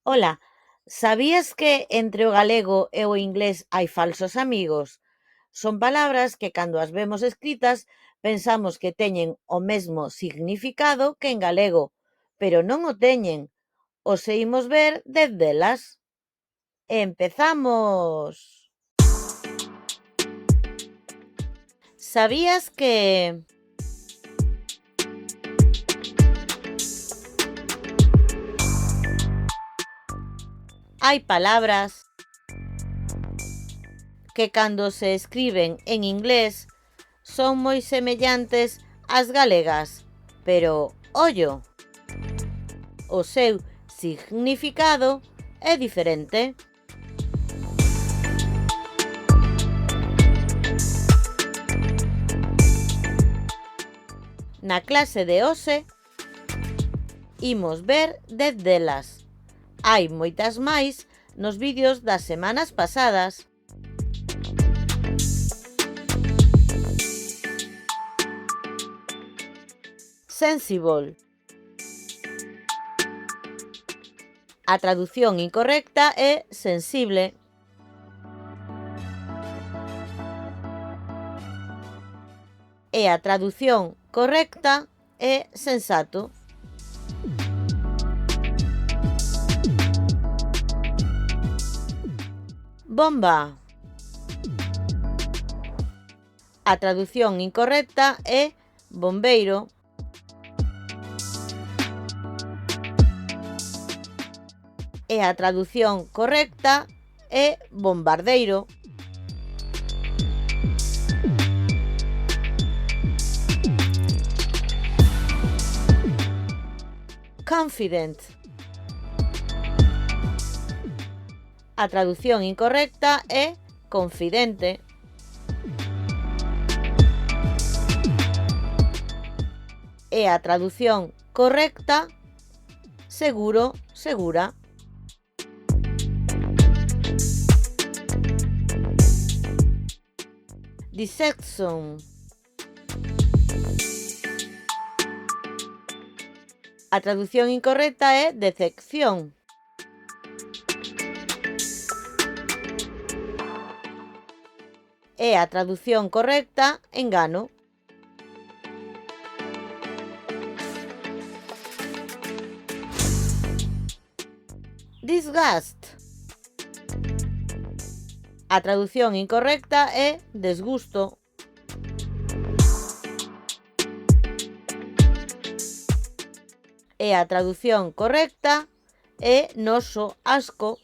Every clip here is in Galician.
Ola, sabías que entre o galego e o inglés hai falsos amigos? Son palabras que cando as vemos escritas pensamos que teñen o mesmo significado que en galego, pero non o teñen. Os imos ver desde elas. Empezamos! Sabías que hai palabras que cando se escriben en inglés son moi semellantes ás galegas, pero, ollo, o seu significado é diferente? Na clase de hoxe imos ver 10 delas. Hai moitas máis nos vídeos das semanas pasadas. Sensible. A tradución incorrecta é sensible. E a tradución correcta é sensato. Bomba. A tradución incorrecta é bombeiro. E a tradución correcta é bombardeiro. Confident. A tradución incorrecta é confidente. E a tradución correcta, seguro, segura. Deception. A tradución incorrecta é decepción. E a tradución correcta, engano. Disgust. A tradución incorrecta é desgusto. E a tradución correcta é noso, asco.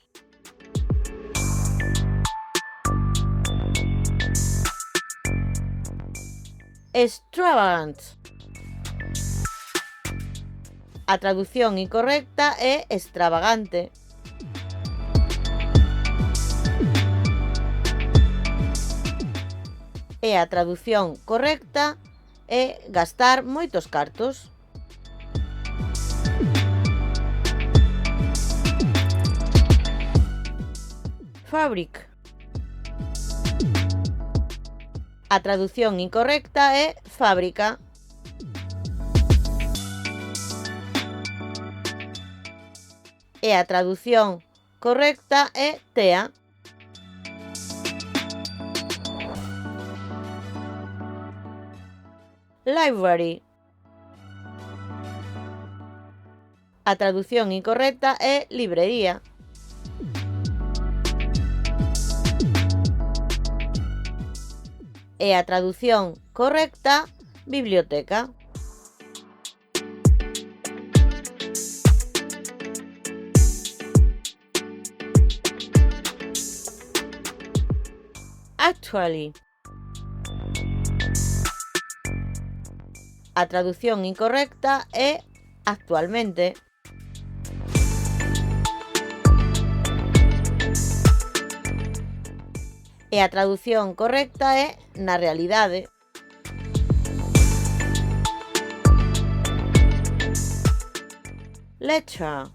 Extravagant. A tradución incorrecta é extravagante. E a tradución correcta é gastar moitos cartos. Fabric. A tradución incorrecta é fábrica. E a tradución correcta é tea. Library. A tradución incorrecta é librería. E a tradución correcta, biblioteca. Actually. A tradución incorrecta é actualmente. E a tradución correcta é na realidade. Lecture.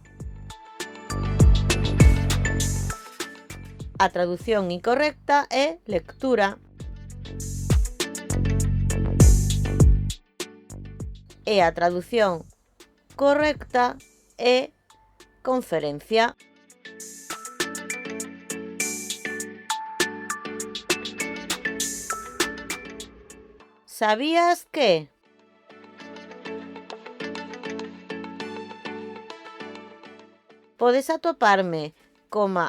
A tradución incorrecta é lectura. E a tradución correcta é conferencia. Sabías que? Podes atoparme como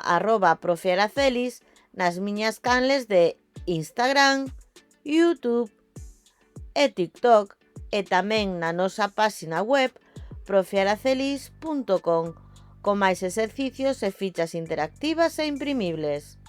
@profiaracelis nas miñas canles de Instagram, YouTube e TikTok e tamén na nosa páxina web profiaracelis.com con máis exercicios e fichas interactivas e imprimibles.